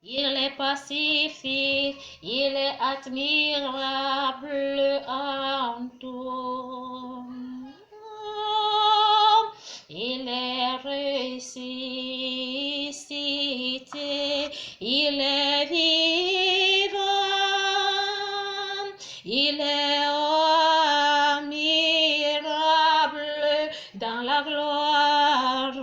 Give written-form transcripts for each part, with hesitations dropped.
Il est pacifique, il est admirable en tout. Il est ressuscité, il est vivant, il est admirable dans la gloire.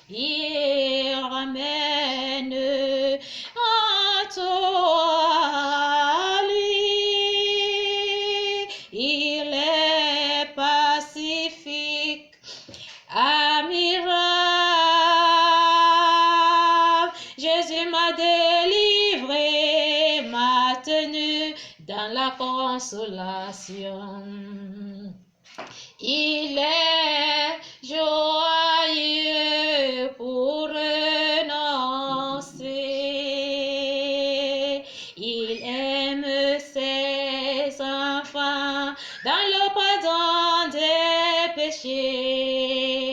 Il ramène à toi lui. Il est pacifique, admirable. Jésus m'a délivré, m'a tenu dans la consolation. Il est joyeux pour renoncer. Il aime ses enfants dans le pardon des péchés.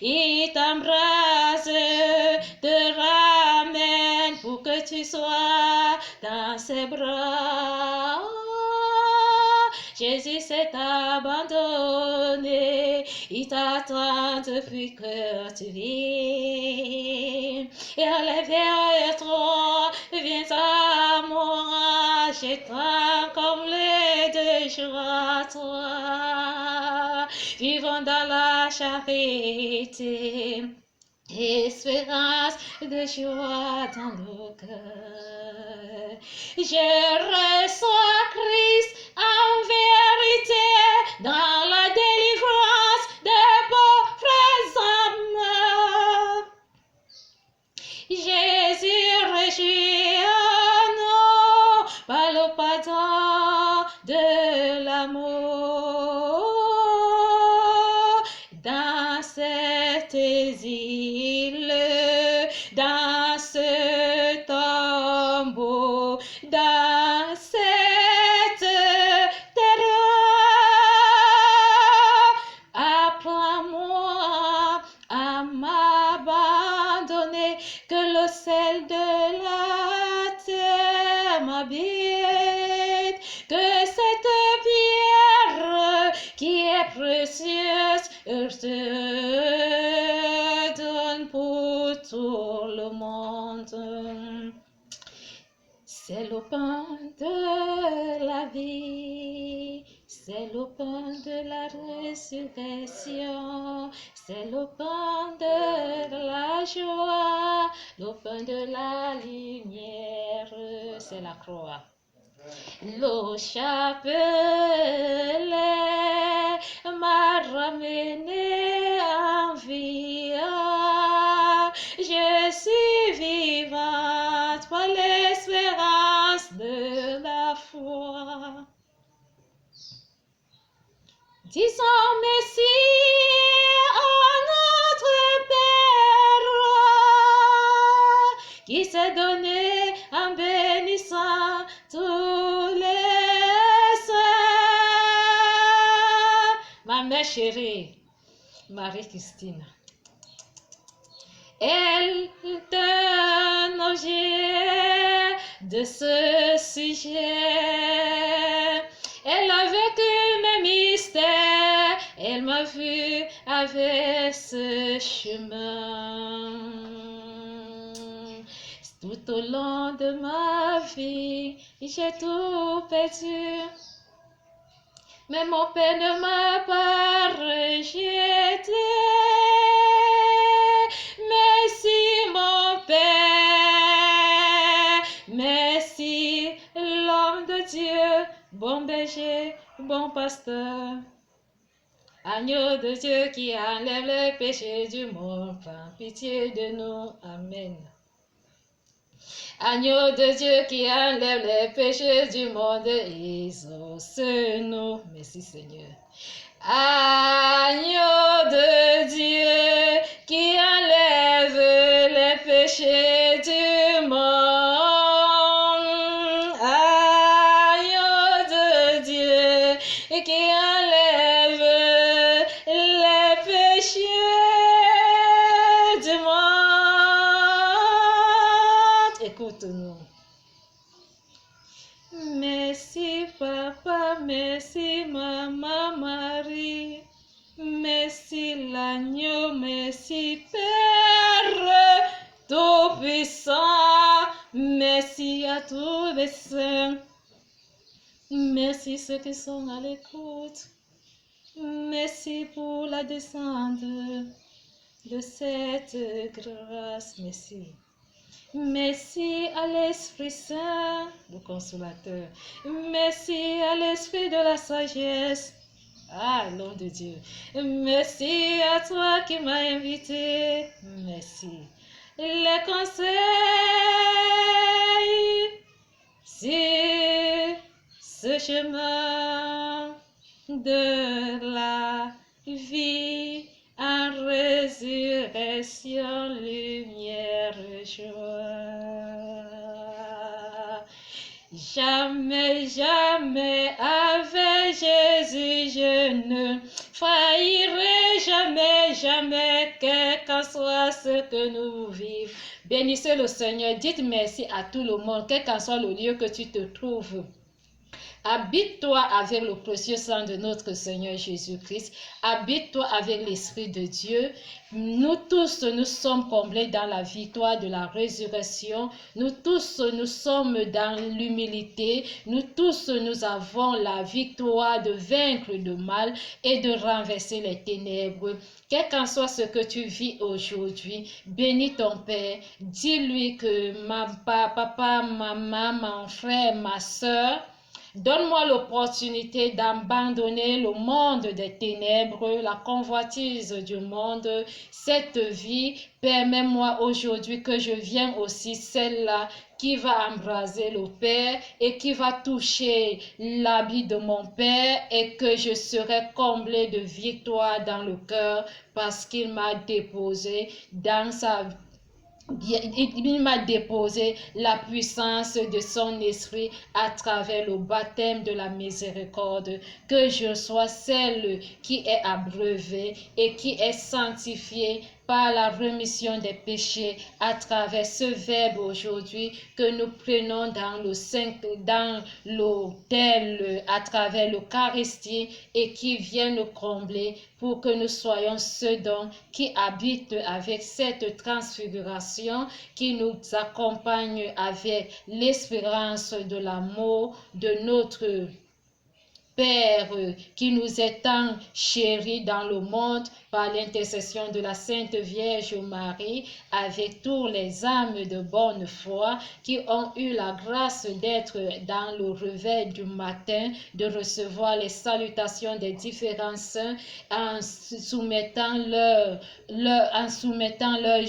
Il t'embrasse, te ramène pour que tu sois dans ses bras. Jésus s'est abandonné, il t'attend depuis que tu vis. Et allez vers toi, viens à moi, je t'aime comme les deux jours à toi. Vivons dans la charité, espérance de joie dans le cœur. Je reçois Christ en vérité dans la délivrance des pauvres âmes. Jésus réjouit en nous par le pardon de l'amour. Dans cet exil, dans ce tombeau, dans cette terreur, apprends-moi à m'abandonner, que le sel de la terre m'habite, que cette pierre qui est précieuse te donne pour tout le monde. C'est le pain de la vie, c'est le pain de la résurrection, c'est le pain de la joie, le pain de la lumière, c'est la croix. Le chapelet m'a ramené en vie. Je suis vivante par l'espérance de la foi. Disons merci à notre Père qui s'est donné en bénissant tous les saints. Ma mère chérie, Marie-Christine, elle est un objet de ce sujet. Elle a vécu mes mystères, elle m'a vu avec ce chemin. Tout au long de ma vie, j'ai tout perdu. Mais mon Père ne m'a pas rejeté. Merci mon Père, merci l'homme de Dieu, bon berger, bon pasteur. Agneau de Dieu qui enlève le péché du monde, prends pitié de nous. Amen. Agneau de Dieu qui enlève les péchés du monde, exauce-nous. Merci Seigneur. Agneau de Dieu qui enlève les péchés du monde. Agneau de Dieu qui enlève les péchés du monde. écoute-nous. Merci papa, merci maman Marie, merci l'agneau, merci Père Tout-Puissant, merci à tous les saints, merci ceux qui sont à l'écoute, merci pour la descente de cette grâce, merci. Merci à l'Esprit Saint, le Consolateur. Merci à l'Esprit de la sagesse. Ah, nom de Dieu. Merci à toi qui m'as invité. Merci. Les conseils sur ce chemin de la vie en résurrection, lumière, joie. Jamais, jamais avec Jésus je ne faillirai, jamais, jamais, quel qu'en soit ce que nous vivons. Bénissez le Seigneur, dites merci à tout le monde, quel qu'en soit le lieu que tu te trouves. Habite-toi avec le précieux sang de notre Seigneur Jésus-Christ. Habite-toi avec l'Esprit de Dieu. Nous tous, nous sommes comblés dans la victoire de la résurrection. Nous tous, nous sommes dans l'humilité. Nous tous, nous avons la victoire de vaincre le mal et de renverser les ténèbres. Quel qu'en soit ce que tu vis aujourd'hui, bénis ton Père. Dis-lui que papa, maman, mon frère, ma soeur, donne-moi l'opportunité d'abandonner le monde des ténèbres, la convoitise du monde, cette vie. Permets-moi aujourd'hui que je vienne aussi celle-là qui va embraser le Père et qui va toucher l'habit de mon Père et que je serai comblé de victoire dans le cœur parce qu'il m'a déposé dans sa vie. Il m'a déposé la puissance de son esprit à travers le baptême de la miséricorde, que je sois celle qui est abreuvée et qui est sanctifiée par la rémission des péchés à travers ce verbe aujourd'hui que nous prenons dans l'autel à travers l'Eucharistie et qui vient nous combler pour que nous soyons ceux dont qui habitent avec cette transfiguration, qui nous accompagne avec l'espérance de l'amour de notre Père qui nous est tant chéri dans le monde par l'intercession de la Sainte Vierge Marie, avec tous les âmes de bonne foi qui ont eu la grâce d'être dans le réveil du matin, de recevoir les salutations des différents saints en soumettant leur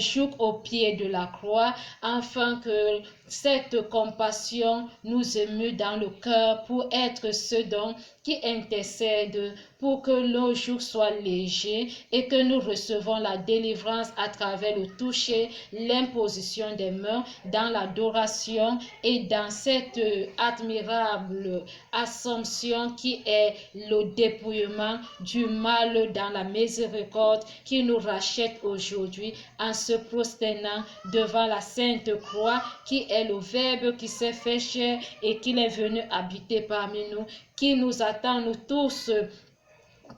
joug au pied de la croix, afin que cette compassion nous émue dans le cœur pour être ceux dont qui intercèdent pour que nos jours soient légers et que nous recevons la délivrance à travers le toucher, l'imposition des mains dans l'adoration et dans cette admirable assomption qui est le dépouillement du mal dans la miséricorde qui nous rachète aujourd'hui en se prosternant devant la Sainte Croix qui est le Verbe qui s'est fait chair et qui est venu habiter parmi nous, qui nous attend nous tous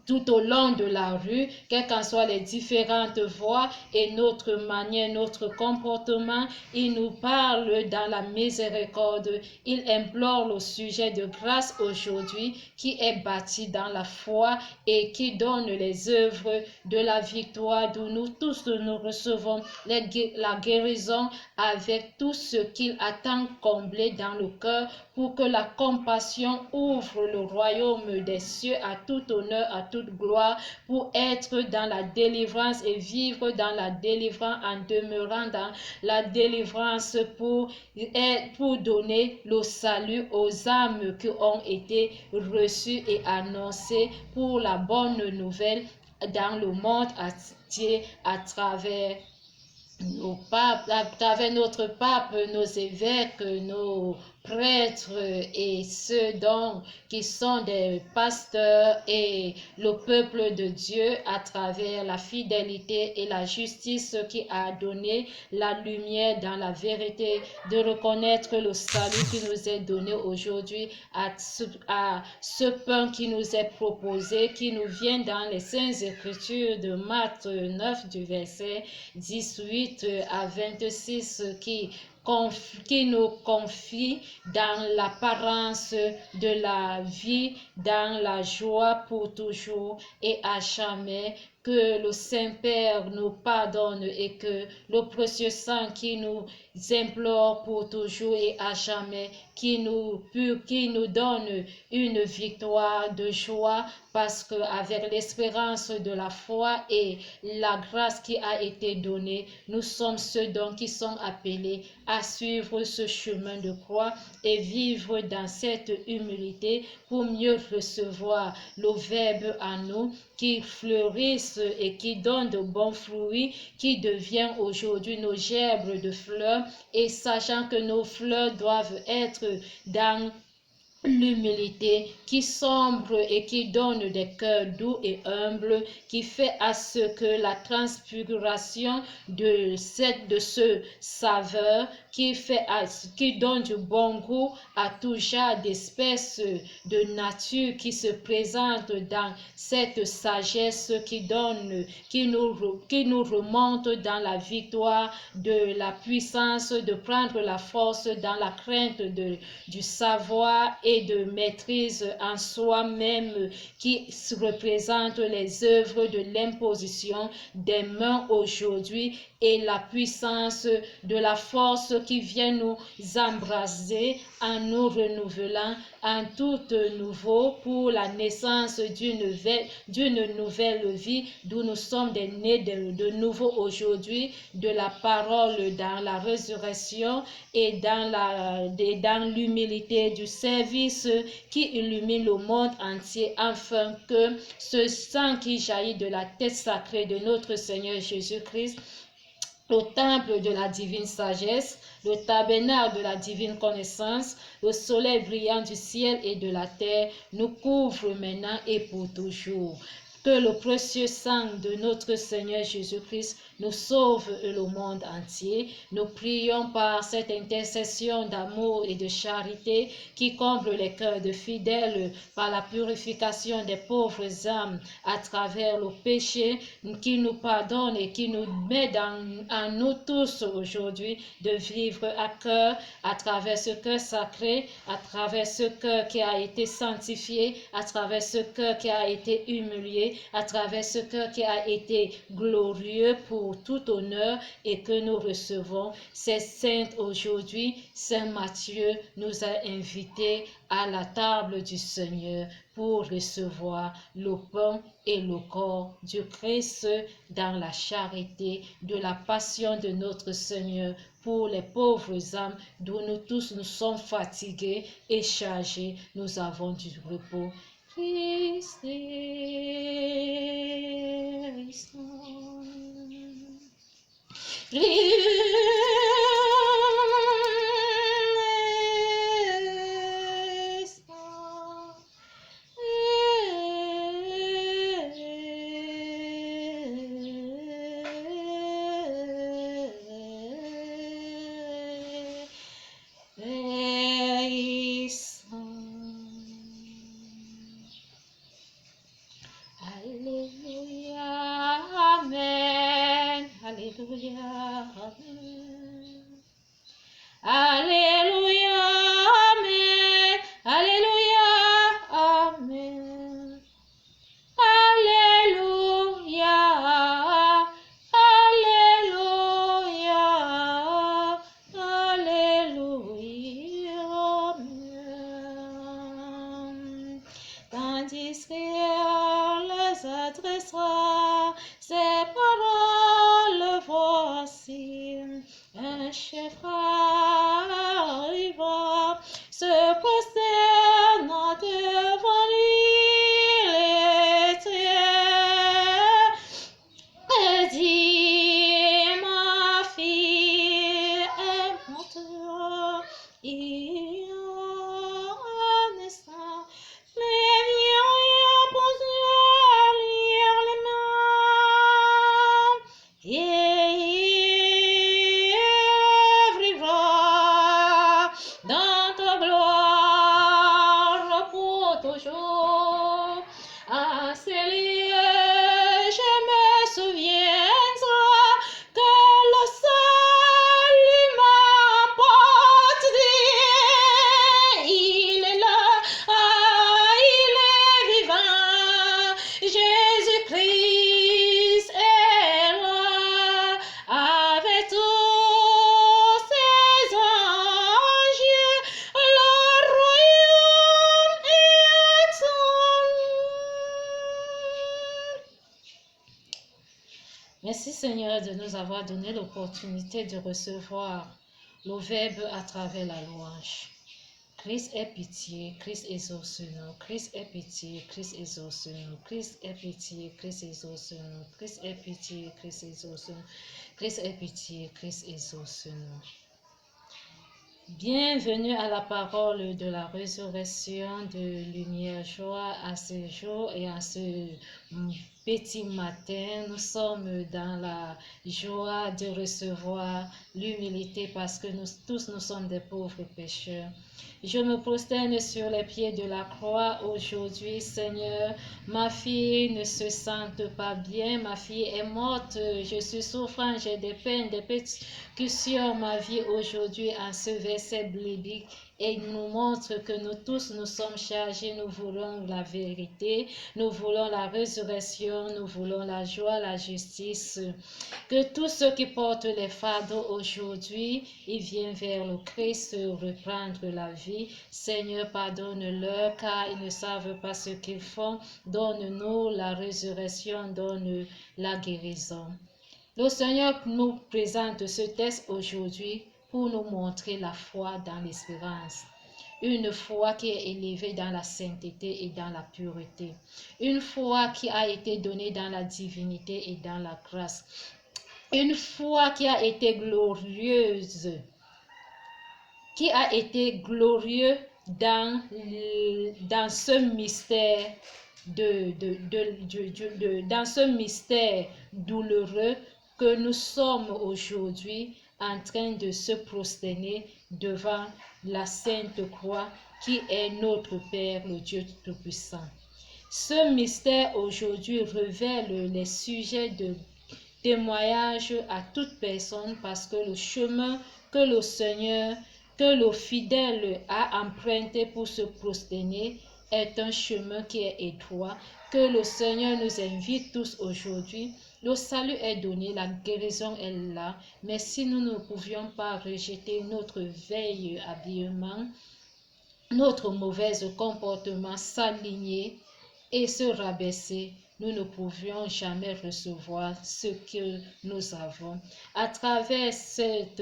tout au long de la rue, quelles qu'en soient les différentes voies et notre manière, notre comportement. Il nous parle dans la miséricorde. Il implore le sujet de grâce aujourd'hui qui est bâti dans la foi et qui donne les œuvres de la victoire d'où nous tous nous recevons la guérison avec tout ce qu'il attend combler dans le cœur pour que la compassion ouvre le royaume des cieux à tout honneur, à toute gloire, pour être dans la délivrance et vivre dans la délivrance en demeurant dans la délivrance pour donner le salut aux âmes qui ont été reçues et annoncées pour la bonne nouvelle dans le monde entier à travers nos papes, à travers notre pape, nos évêques, nos prêtres et ceux donc qui sont des pasteurs et le peuple de Dieu à travers la fidélité et la justice qui a donné la lumière dans la vérité, de reconnaître le salut qui nous est donné aujourd'hui à ce pain qui nous est proposé, qui nous vient dans les Saintes Écritures de Marc 9 du verset 18 à 26 qui nous confie dans l'apparence de la vie, dans la joie pour toujours et à jamais. Que le Saint-Père nous pardonne et que le précieux sang qui nous implore pour toujours et à jamais, qui nous donne une victoire de joie, parce qu'avec l'espérance de la foi et la grâce qui a été donnée, nous sommes ceux donc qui sont appelés à suivre ce chemin de croix et vivre dans cette humilité pour mieux recevoir le Verbe en nous qui fleurissent et qui donnent de bons fruits, qui devient aujourd'hui nos gerbes de fleurs, et sachant que nos fleurs doivent être dans l'humilité, qui sombre et qui donne des cœurs doux et humbles, qui fait à ce que la transfiguration de ce saveur, qui donne du bon goût à tout genre d'espèces de nature qui se présente dans cette sagesse qui nous remonte dans la victoire de la puissance de prendre la force dans la crainte du savoir et de maîtrise en soi-même, qui représente les œuvres de l'imposition des mains aujourd'hui, et la puissance de la force qui vient nous embraser en nous renouvelant en tout nouveau pour la naissance d'une nouvelle vie, d'où nous sommes des nés de nouveau aujourd'hui, de la parole dans la résurrection et dans l'humilité du service qui illumine le monde entier, afin que ce sang qui jaillit de la tête sacrée de notre Seigneur Jésus-Christ, le temple de la divine sagesse, le tabernacle de la divine connaissance, le soleil brillant du ciel et de la terre, nous couvre maintenant et pour toujours. Que le précieux sang de notre Seigneur Jésus-Christ nous sauve le monde entier. Nous prions par cette intercession d'amour et de charité qui comble les cœurs de fidèles par la purification des pauvres âmes à travers le péché, qui nous pardonne et qui nous met en nous tous aujourd'hui de vivre à cœur, à travers ce cœur sacré, à travers ce cœur qui a été sanctifié, à travers ce cœur qui a été humilié, à travers ce cœur qui a été glorieux pour tout honneur, et que nous recevons. C'est sainte aujourd'hui, Saint Matthieu nous a invités à la table du Seigneur pour recevoir le pain et le corps du Christ dans la charité de la passion de notre Seigneur pour les pauvres âmes, d'où nous tous nous sommes fatigués et chargés, nous avons du repos. Christ is on. Alléluia, Amen. Alléluia, Amen. Alléluia, Amen. Alléluia, Alléluia, Alléluia, Amen. Tandis qu'il les adressera ces paroles, voici un chef arriva, se prosternant devant lui, les traits, et dit: ma fille est morte, il Seigneur de nous avoir donné l'opportunité de recevoir le Verbe à travers la louange. Christ ait pitié, Christ exauce-nous, Christ ait pitié, Christ exauce-nous, Christ ait pitié, Christ exauce-nous, Christ ait pitié, Christ exauce-nous, Christ ait pitié, Christ exauce-nous. Bienvenue à la parole de la résurrection de lumière, joie à ce jour et à ce petit matin. Nous sommes dans la joie de recevoir l'humilité parce que nous tous nous sommes des pauvres pécheurs. Je me prosterne sur les pieds de la croix aujourd'hui, Seigneur. Ma fille ne se sente pas bien, ma fille est morte, je suis souffrant, j'ai des peines, des persécutions, ma vie aujourd'hui en ce verset biblique et nous montre que nous tous nous sommes chargés, nous voulons la vérité, nous voulons la résurrection, nous voulons la joie, la justice. Que tous ceux qui portent les fardeaux aujourd'hui, ils viennent vers le Christ reprendre la vie. Seigneur, pardonne-leur car ils ne savent pas ce qu'ils font. Donne-nous la résurrection, donne la guérison. Le Seigneur nous présente ce texte aujourd'hui pour nous montrer la foi dans l'espérance. Une foi qui est élevée dans la sainteté et dans la pureté. Une foi qui a été donnée dans la divinité et dans la grâce. Une foi qui a été glorieuse, qui a été glorieux dans ce mystère dans ce mystère douloureux que nous sommes aujourd'hui en train de se prosterner devant la Sainte Croix qui est notre Père, le Dieu Tout-Puissant. Ce mystère aujourd'hui révèle les sujets de témoignage à toute personne parce que le chemin que le Seigneur, que le fidèle a emprunté pour se prosterner est un chemin qui est étroit, que le Seigneur nous invite tous aujourd'hui. Le salut est donné, la guérison est là, mais si nous ne pouvions pas rejeter notre veille habillement, notre mauvais comportement, s'aligner et se rabaisser, nous ne pouvions jamais recevoir ce que nous avons. À travers cette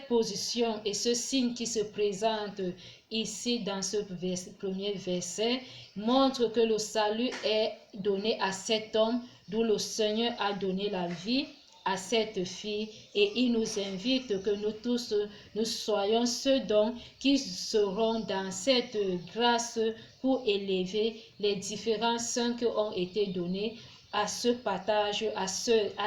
position et ce signe qui se présente ici dans ce premier verset, montre que le salut est donné à cet homme d'où le Seigneur a donné la vie à cette fille et il nous invite que nous tous nous soyons ceux donc qui seront dans cette grâce pour élever les différents saints qui ont été donnés à ce partage, à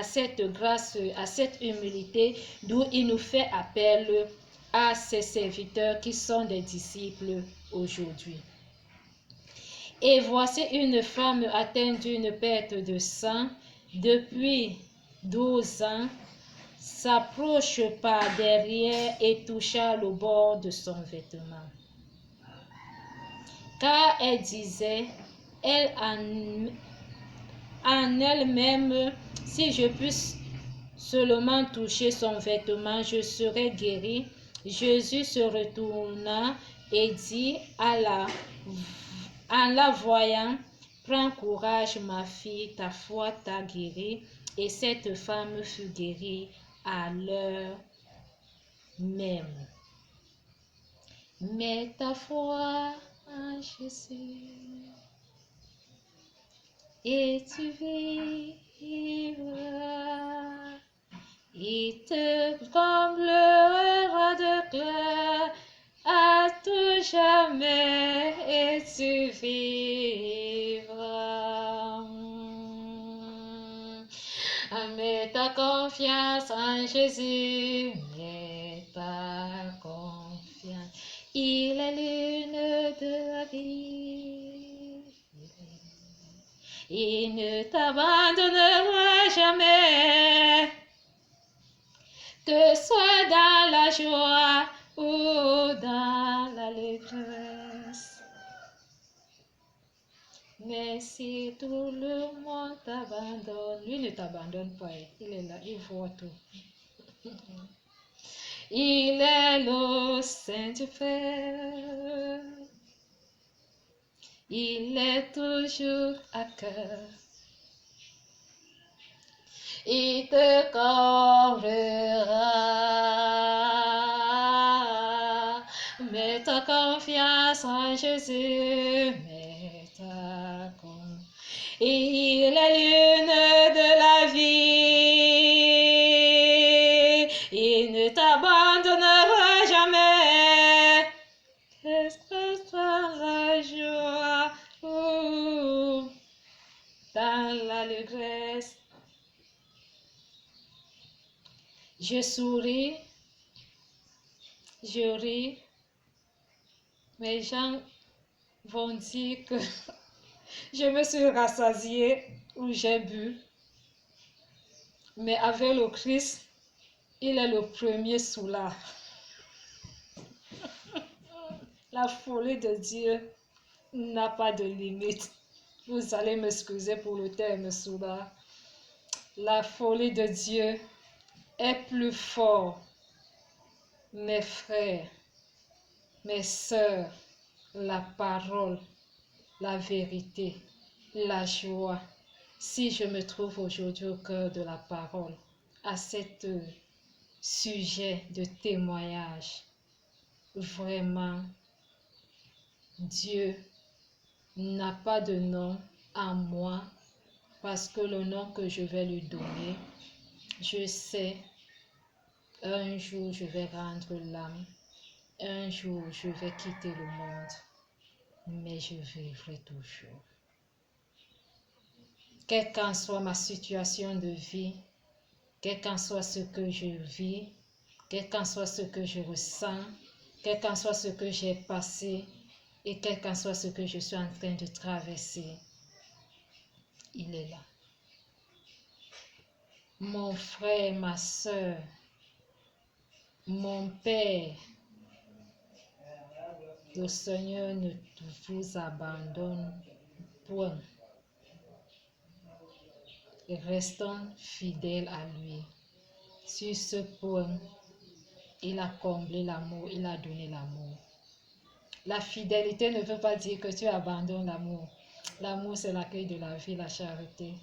cette grâce, à cette humilité, d'où il nous fait appel à ses serviteurs qui sont des disciples aujourd'hui. Et voici une femme atteinte d'une perte de sang depuis 12 ans, s'approche par derrière et toucha le bord de son vêtement. Car elle disait, elle en elle-même, si je puisse seulement toucher son vêtement, je serai guérie. Jésus se retourna et dit en la voyant, prends courage, ma fille, ta foi t'a guérie. Et cette femme fut guérie à l'heure même. Mets ta foi en Jésus et tu vivras. Il te comblera de gloire à tout jamais et tu vivras. Mets ta confiance en Jésus, mets ta confiance. Il est l'une de la vie. Il ne t'abandonnera jamais. Que soit dans la joie ou dans l'allégresse. Mais si tout le monde t'abandonne, lui ne t'abandonne pas, il est là, il voit tout. Il est le Saint-Père. Il est toujours à cœur. il te comblera. Mets ta confiance en Jésus, mets ta confiance. Il est l'une de la vie, il ne t'abandonnera jamais. Exprime-toi la joie dans l'allégresse. Je souris, je ris. Mes gens vont dire que je me suis rassasiée ou j'ai bu. Mais avec le Christ, il est le premier soulard. La folie de Dieu n'a pas de limite. Vous allez m'excuser pour le terme soulard. La folie de Dieu est plus fort. Mes frères, mes sœurs, la parole, la vérité, la joie. Si je me trouve aujourd'hui au cœur de la parole, à cet sujet de témoignage, vraiment, Dieu n'a pas de nom à moi parce que le nom que je vais lui donner, je sais, un jour je vais rendre l'âme, un jour je vais quitter le monde, mais je vivrai toujours. Quelle qu'en soit ma situation de vie, quel qu'en soit ce que je vis, quel qu'en soit ce que je ressens, quel qu'en soit ce que j'ai passé et quel qu'en soit ce que je suis en train de traverser, il est là. Mon frère, ma soeur, mon père, le Seigneur ne vous abandonne point. Restons fidèles à lui. Sur ce point, il a comblé l'amour, il a donné l'amour. La fidélité ne veut pas dire que tu abandonnes l'amour. L'amour, c'est l'accueil de la vie, la charité,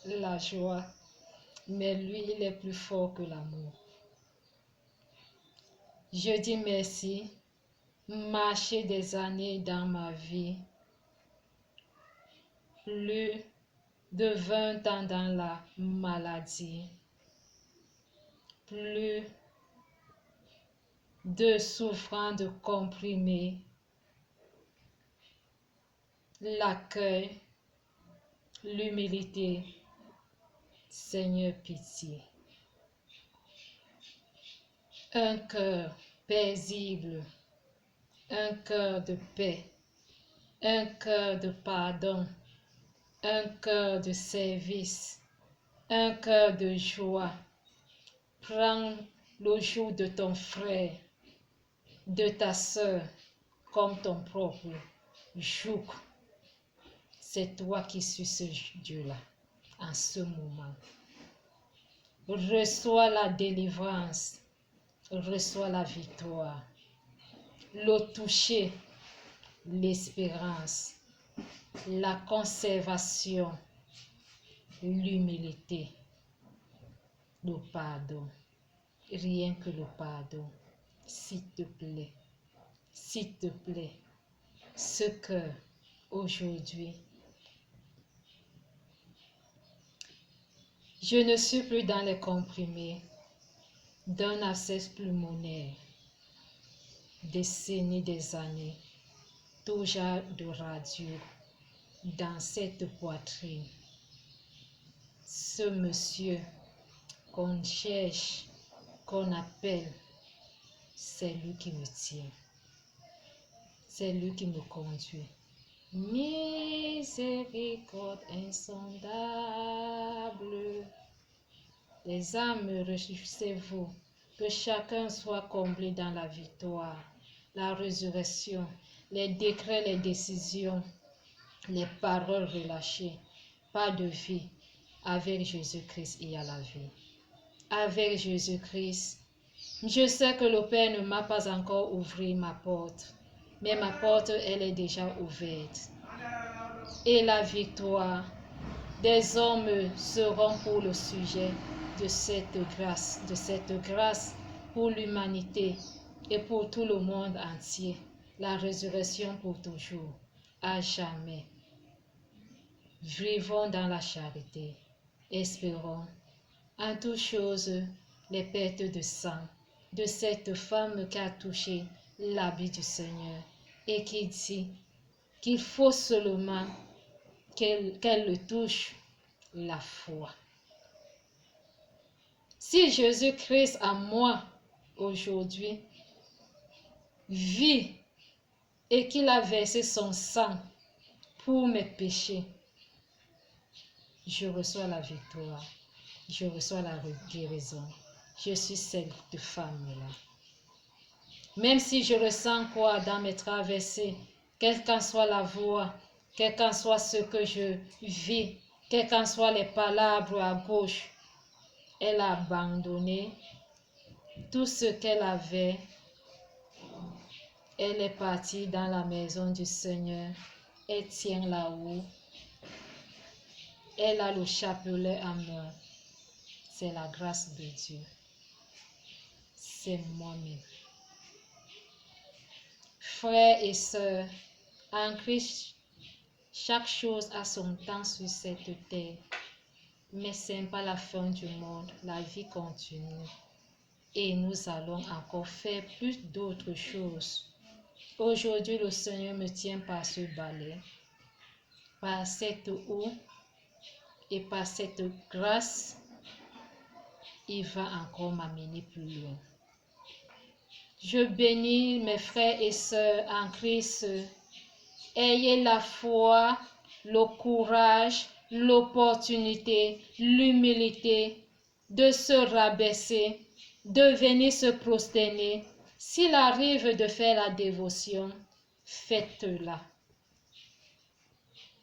la joie. Mais lui, il est plus fort que l'amour. Je dis merci. Marcher des années dans ma vie, plus de 20 ans dans la maladie, plus de souffrance de comprimés, l'accueil, l'humilité. Seigneur, pitié. Un cœur paisible, un cœur de paix, un cœur de pardon, un cœur de service, un cœur de joie. Prends le jour de ton frère, de ta sœur, comme ton propre jour. C'est toi qui suis ce Dieu-là, en ce moment. Reçois la délivrance, reçois la victoire, le toucher, l'espérance, la conservation, l'humilité, le pardon, rien que le pardon. S'il te plaît, ce cœur aujourd'hui, je ne suis plus dans les comprimés d'un abcès pulmonaire, des années, toujours de radio dans cette poitrine. Ce monsieur qu'on cherche, qu'on appelle, c'est lui qui me tient. C'est lui qui me conduit. Miséricorde insondable. Les âmes, réjouissez-vous, que chacun soit comblé dans la victoire, la résurrection, les décrets, les décisions, les paroles relâchées. Pas de vie. Avec Jésus-Christ, il y a la vie. Avec Jésus-Christ, je sais que le Père ne m'a pas encore ouvert ma porte, mais ma porte, elle est déjà ouverte. Et la victoire des hommes seront pour le sujet de cette grâce pour l'humanité et pour tout le monde entier. La résurrection pour toujours, à jamais. Vivons dans la charité. Espérons en toutes choses les pertes de sang de cette femme qui a touché l'habit du Seigneur et qui dit qu'il faut seulement qu'elle le touche, la foi. Si Jésus-Christ en moi aujourd'hui vit et qu'il a versé son sang pour mes péchés, je reçois la victoire, je reçois la guérison. Je suis cette femme-là. Même si je ressens quoi dans mes traversées, quelle qu'en soit la voie, quel qu'en soit ce que je vis, quelles qu'en soient les palabres à gauche, elle a abandonné tout ce qu'elle avait. Elle est partie dans la maison du Seigneur. Elle tient là-haut. Elle a le chapelet en main. C'est la grâce de Dieu. C'est moi-même. Frères et sœurs, en Christ, chaque chose a son temps sur cette terre. Mais ce n'est pas la fin du monde. La vie continue. Et nous allons encore faire plus d'autres choses. Aujourd'hui, le Seigneur me tient par ce balai, par cette eau et par cette grâce. Il va encore m'amener plus loin. Je bénis mes frères et sœurs en Christ. Ayez la foi, le courage, l'opportunité, l'humilité de se rabaisser, de venir se prosterner. S'il arrive de faire la dévotion, faites-la.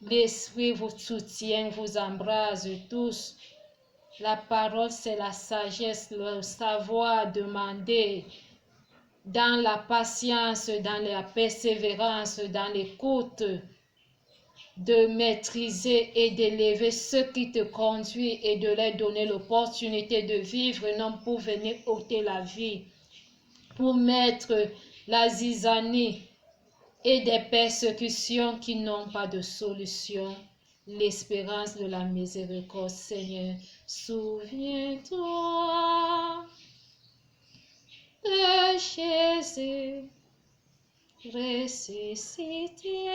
L'Esprit vous soutient, vous embrasse tous. La parole, c'est la sagesse, le savoir demander dans la patience, dans la persévérance, dans l'écoute, de maîtriser et d'élever ceux qui te conduisent et de leur donner l'opportunité de vivre, non pour venir ôter la vie, pour mettre la zizanie et des persécutions qui n'ont pas de solution. L'espérance de la miséricorde, Seigneur, souviens-toi de Jésus ressuscité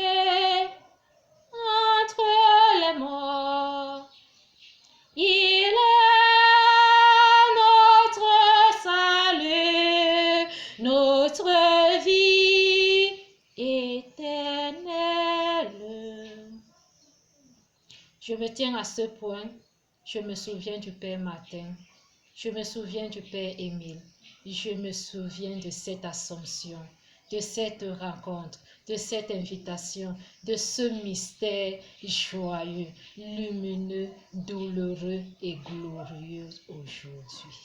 entre les morts. Il est notre salut, notre vie éternelle. Je me tiens à ce point. Je me souviens du Père Martin. Je me souviens du Père Émile. Je me souviens de cette Assomption, de cette rencontre, de cette invitation, de ce mystère joyeux, lumineux, douloureux et glorieux aujourd'hui.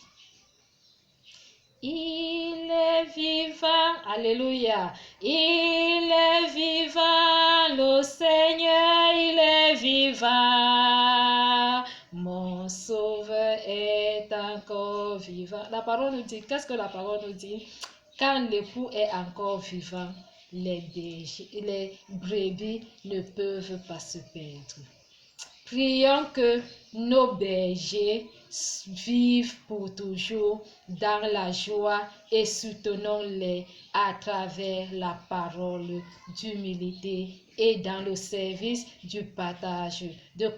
Il est vivant, alléluia, il est vivant, le Seigneur, il est vivant, mon Sauveur est encore vivant. La parole nous dit, qu'est-ce que la parole nous dit? Quand l'époux est encore vivant, les brebis ne peuvent pas se perdre. Prions que nos bergers vivent pour toujours dans la joie et soutenons-les à travers la parole d'humilité et dans le service du partage, de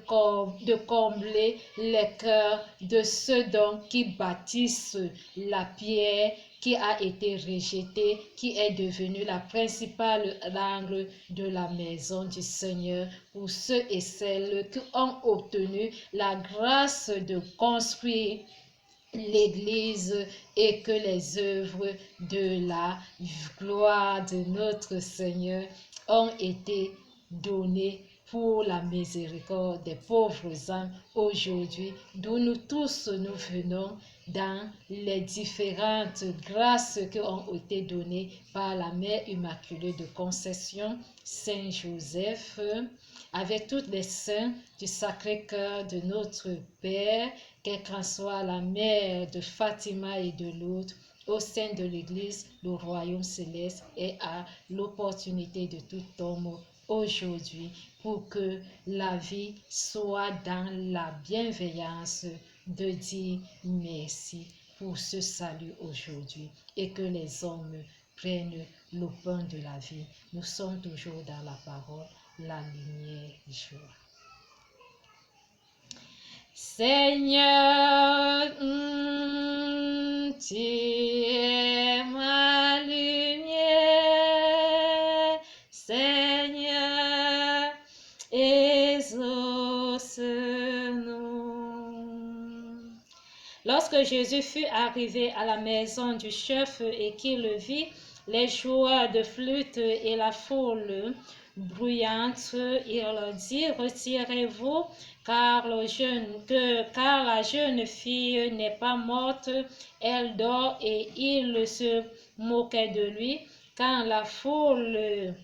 combler les cœurs de ceux qui bâtissent la pierre qui a été rejetée, qui est devenue la principale langue de la maison du Seigneur pour ceux et celles qui ont obtenu la grâce de construire l'Église et que les œuvres de la gloire de notre Seigneur ont été données pour la miséricorde des pauvres âmes aujourd'hui, d'où nous tous nous venons dans les différentes grâces qui ont été données par la Mère Immaculée de Conception, Saint Joseph, avec tous les saints du Sacré-Cœur de notre Père, quelle qu'en soit la mère de Fatima et de Lourdes, au sein de l'Église, le royaume céleste est à l'opportunité de tout homme aujourd'hui pour que la vie soit dans la bienveillance de dire merci pour ce salut aujourd'hui et que les hommes prennent le pain de la vie. Nous sommes toujours dans la parole, la lumière du jour. Seigneur, tu es ma lumière, Seigneur, exauce-nous. Lorsque Jésus fut arrivé à la maison du chef et qu'il vit les joueurs de flûte et la foule bruyante, il leur dit: retirez-vous, car la jeune fille n'est pas morte, elle dort. Et il se moquait de lui. Quand la foule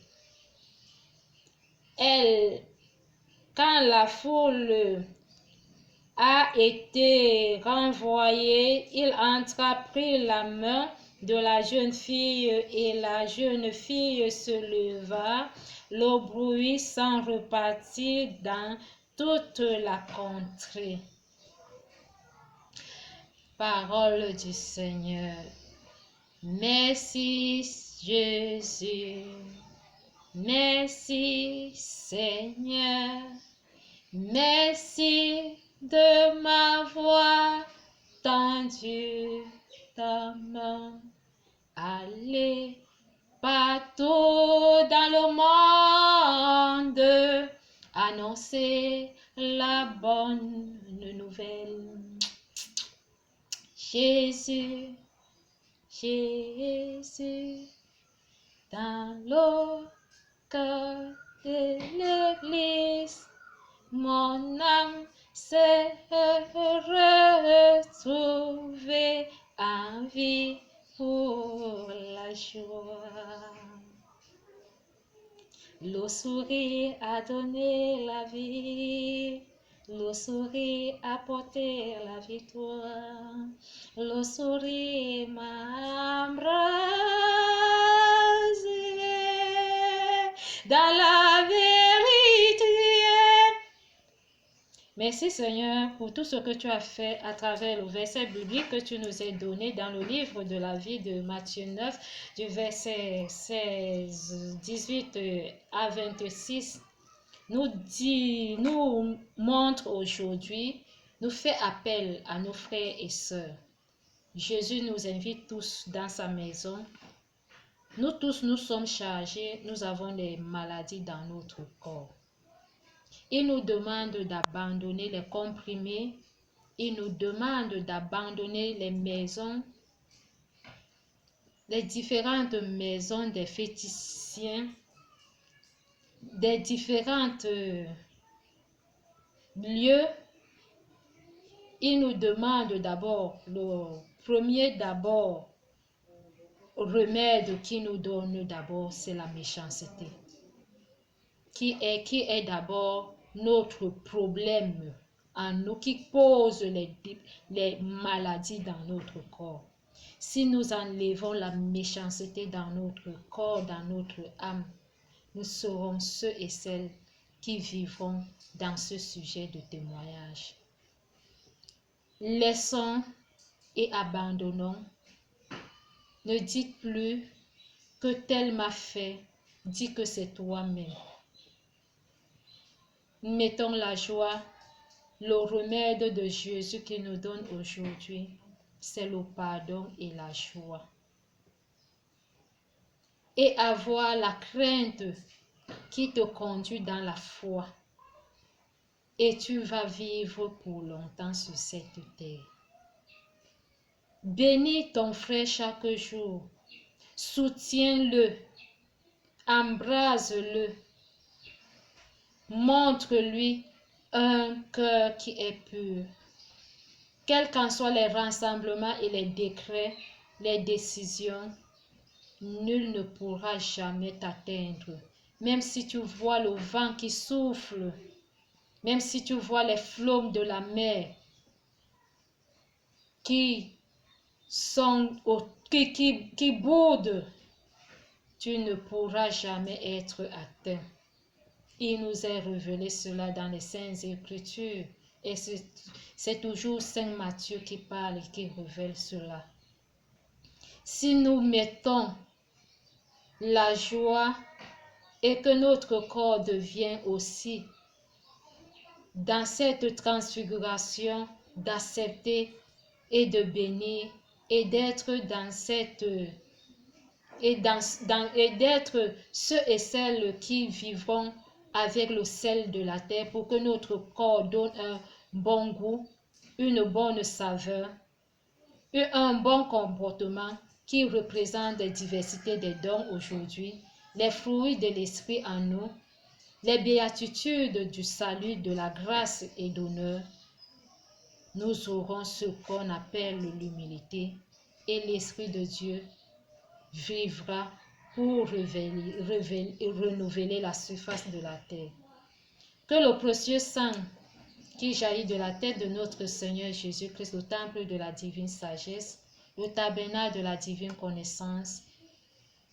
a été renvoyé, il entra, prit la main de la jeune fille et la jeune fille se leva. Le bruit s'en repartit dans toute la contrée. Parole du Seigneur. Merci Jésus. Merci Seigneur. Merci de m'avoir tendu ta main. Allez partout dans le monde, annoncer la bonne nouvelle. Jésus, Jésus, dans le cœur de l'Église, mon âme s'est retrouvée en vie pour la joie. Le sourire a donné la vie, le sourire a porté la victoire, le sourire m'a embrasé dans la vérité. Merci Seigneur pour tout ce que tu as fait à travers le verset biblique que tu nous as donné dans le livre de la vie de Matthieu 9, du verset 18 à 26. Nous montre aujourd'hui, nous fait appel à nos frères et sœurs. Jésus nous invite tous dans sa maison. Nous tous, nous sommes chargés, nous avons des maladies dans notre corps. Il nous demande d'abandonner les comprimés. Il nous demande d'abandonner les maisons, les différentes maisons des féticiens, des différents lieux. Il nous demande d'abord, le premier remède qu'il nous donne d'abord, c'est la méchanceté, qui est d'abord notre problème en nous, qui pose les maladies dans notre corps. Si nous enlevons la méchanceté dans notre corps, dans notre âme, nous serons ceux et celles qui vivront dans ce sujet de témoignage. Laissons et abandonnons. Ne dites plus que tel m'a fait, dis que c'est toi-même. Mettons la joie, le remède de Jésus qu'il nous donne aujourd'hui, c'est le pardon et la joie. Et avoir la crainte qui te conduit dans la foi. Et tu vas vivre pour longtemps sur cette terre. Bénis ton frère chaque jour. Soutiens-le. Embrase-le. Montre-lui un cœur qui est pur. Quels qu'en soient les rassemblements et les décrets, les décisions, nul ne pourra jamais t'atteindre. Même si tu vois le vent qui souffle, même si tu vois les flots de la mer qui boudent, tu ne pourras jamais être atteint. Il nous est révélé cela dans les Saintes Écritures. Et c'est toujours Saint Matthieu qui parle et qui révèle cela. Si nous mettons la joie et que notre corps devient aussi dans cette transfiguration d'accepter et de bénir et d'être dans cette et d'être ceux et celles qui vivront avec le sel de la terre pour que notre corps donne un bon goût, une bonne saveur et un bon comportement qui représente la diversité des dons aujourd'hui, les fruits de l'esprit en nous, les béatitudes du salut, de la grâce et d'honneur. Nous aurons ce qu'on appelle l'humilité et l'Esprit de Dieu vivra pour renouveler la surface de la terre. Que le précieux sang qui jaillit de la tête de notre Seigneur Jésus-Christ, le temple de la divine sagesse, le tabernacle de la divine connaissance,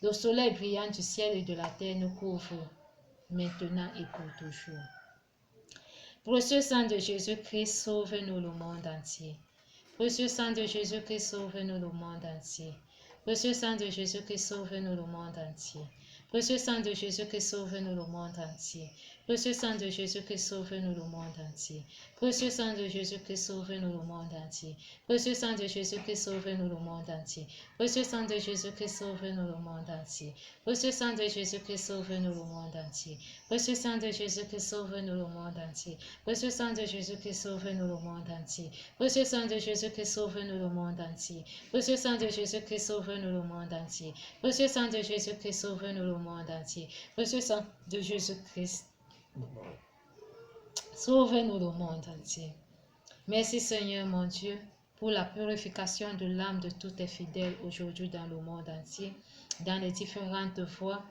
le soleil brillant du ciel et de la terre nous couvre maintenant et pour toujours. Précieux sang de Jésus-Christ, sauve-nous le monde entier. Précieux sang de Jésus-Christ, sauve-nous le monde entier. Précieux sang de Jésus-Christ, sauve-nous le monde entier. Précieux sang de Jésus-Christ, sauve-nous le monde entier. Précieux sang de Jésus-Christ, sauve-nous le monde entier. Précieux sang de Jésus-Christ, sauve-nous le monde entier. Précieux sang de Jésus-Christ, sauve-nous le monde entier. Précieux sang de Jésus-Christ, sauve-nous le monde entier. Précieux sang de Jésus-Christ, sauve-nous le monde entier. Précieux sang de Jésus-Christ, sauve-nous le monde entier. Précieux sang de Jésus-Christ, sauve-nous le monde entier. Précieux sang de Jésus-Christ, sauve-nous le monde entier. Précieux sang de Jésus-Christ, sauve-nous le monde entier. Précieux sang de Jésus-Christ, sauve-nous le monde entier. Précieux sang de Jésus-Christ, sauve-nous le monde entier. Merci Seigneur mon Dieu pour la purification de l'âme de tous tes fidèles aujourd'hui dans le monde entier, dans les différentes voies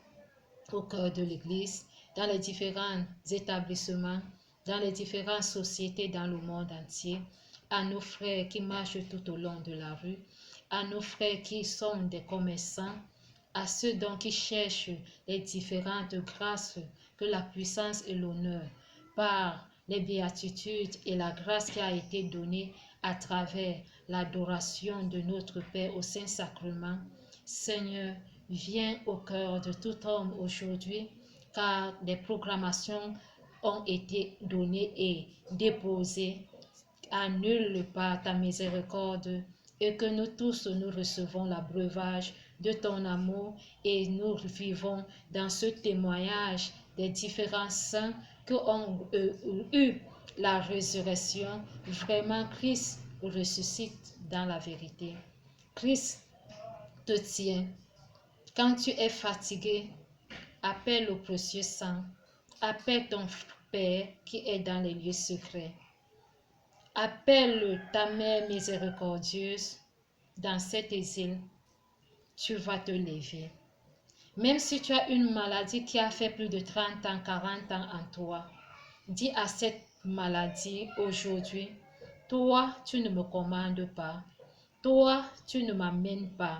au cœur de l'Église, dans les différents établissements, dans les différentes sociétés dans le monde entier, à nos frères qui marchent tout au long de la rue, à nos frères qui sont des commerçants, à ceux donc qui cherchent les différentes grâces que la puissance et l'honneur par les béatitudes et la grâce qui a été donnée à travers l'adoration de notre Père au Saint-Sacrement. Seigneur, viens au cœur de tout homme aujourd'hui, car des proclamations ont été données et déposées. Annule par ta miséricorde et que nous tous nous recevons l'abreuvage de ton amour et nous vivons dans ce témoignage des différents saints qui ont eu la résurrection. Vraiment, Christ ressuscite dans la vérité. Christ te tient. Quand tu es fatigué, appelle le précieux sang. Appelle ton Père qui est dans les lieux secrets. Appelle ta mère miséricordieuse dans cet exil. Tu vas te lever. Même si tu as une maladie qui a fait plus de 30 ans, 40 ans en toi, dis à cette maladie aujourd'hui, toi, tu ne me commandes pas. Toi, tu ne m'amènes pas.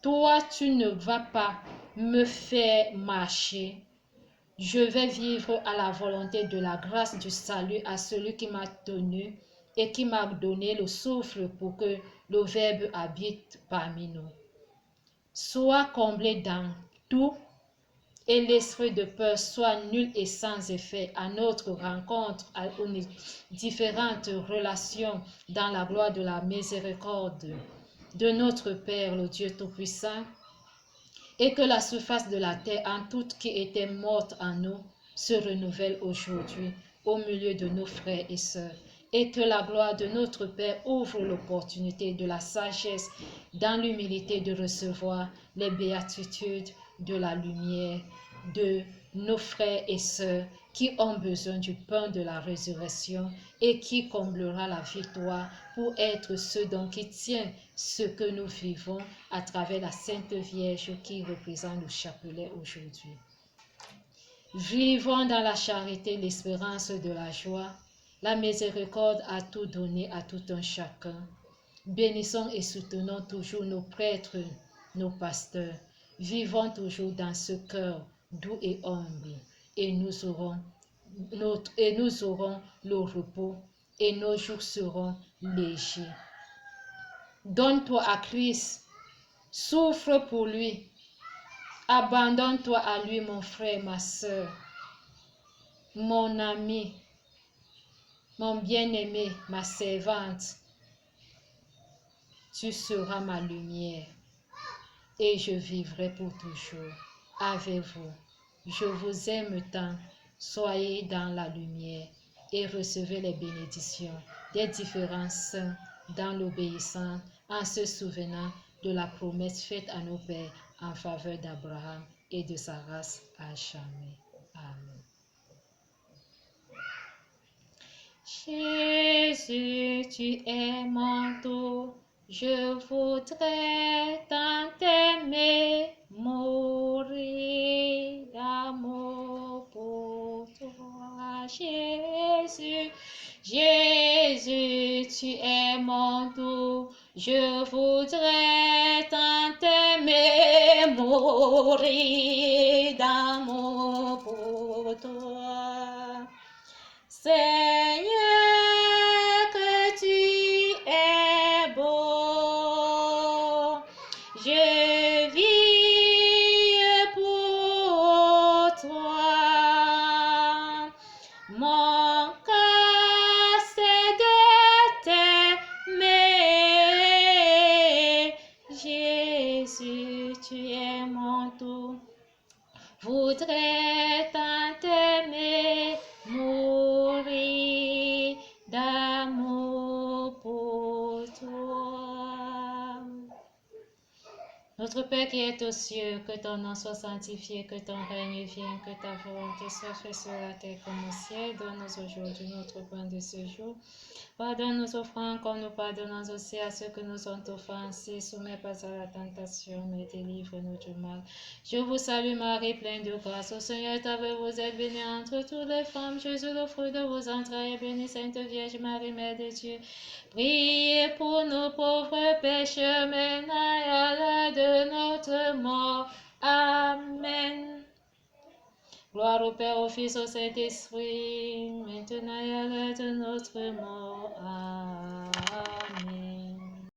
Toi, tu ne vas pas me faire marcher. Je vais vivre à la volonté de la grâce du salut à celui qui m'a tenu et qui m'a donné le souffle pour que le Verbe habite parmi nous. Sois comblé dans tout et l'esprit de peur soit nul et sans effet à notre rencontre, aux différentes relations dans la gloire de la miséricorde de notre Père, le Dieu Tout-Puissant, et que la surface de la terre en toute qui était morte en nous se renouvelle aujourd'hui au milieu de nos frères et sœurs, et que la gloire de notre Père ouvre l'opportunité de la sagesse dans l'humilité de recevoir les béatitudes de la lumière de nos frères et sœurs qui ont besoin du pain de la résurrection et qui comblera la victoire pour être ceux dont qui tient ce que nous vivons à travers la Sainte Vierge qui représente le chapelet aujourd'hui. Vivons dans la charité, l'espérance de la joie. La miséricorde a tout donné à tout un chacun. Bénissons et soutenons toujours nos prêtres, nos pasteurs. Vivons toujours dans ce cœur doux et humble, et nous aurons le repos, et nos jours seront légers. Donne-toi à Christ, souffre pour lui. Abandonne-toi à lui, mon frère, ma sœur, mon ami, mon bien-aimé, ma servante. Tu seras ma lumière et je vivrai pour toujours avec vous. Je vous aime tant. Soyez dans la lumière et recevez les bénédictions des différents saints dans l'obéissance en se souvenant de la promesse faite à nos pères en faveur d'Abraham et de sa race à jamais. Amen. Jésus, tu es mon tout, je voudrais tant t'aimer, mourir d'amour pour toi. Jésus, Jésus, tu es mon tout, je voudrais tant t'aimer, mourir d'amour pour toi. Seigneur, que tu es beau, je vis pour toi. Mon cœur c'est de t'aimer. Jésus, tu es mon tout. Voudrais tant t'aimer, mourir d'amour pour toi. Notre Père qui est aux cieux, que ton nom soit sanctifié, que ton règne vienne, que ta volonté soit faite sur la terre comme au ciel. Donne-nous aujourd'hui notre pain de ce jour. Pardonne nos offranses comme nous pardonnons aussi à ceux que nous ont offensés. Soumets pas à la tentation, mais délivre-nous du mal. Je vous salue Marie, pleine de grâce. Au Seigneur est avec vous, êtes bénie entre toutes les femmes. Jésus, le fruit de vos entrailles, est béni. Sainte Vierge Marie, Mère de Dieu. Priez pour nous pauvres pécheurs, maintenant et à l'heure de notre mort. Amen. Gloire au Père, au Fils, au Saint-Esprit, maintenant et à l'heure de notre mort. Amen.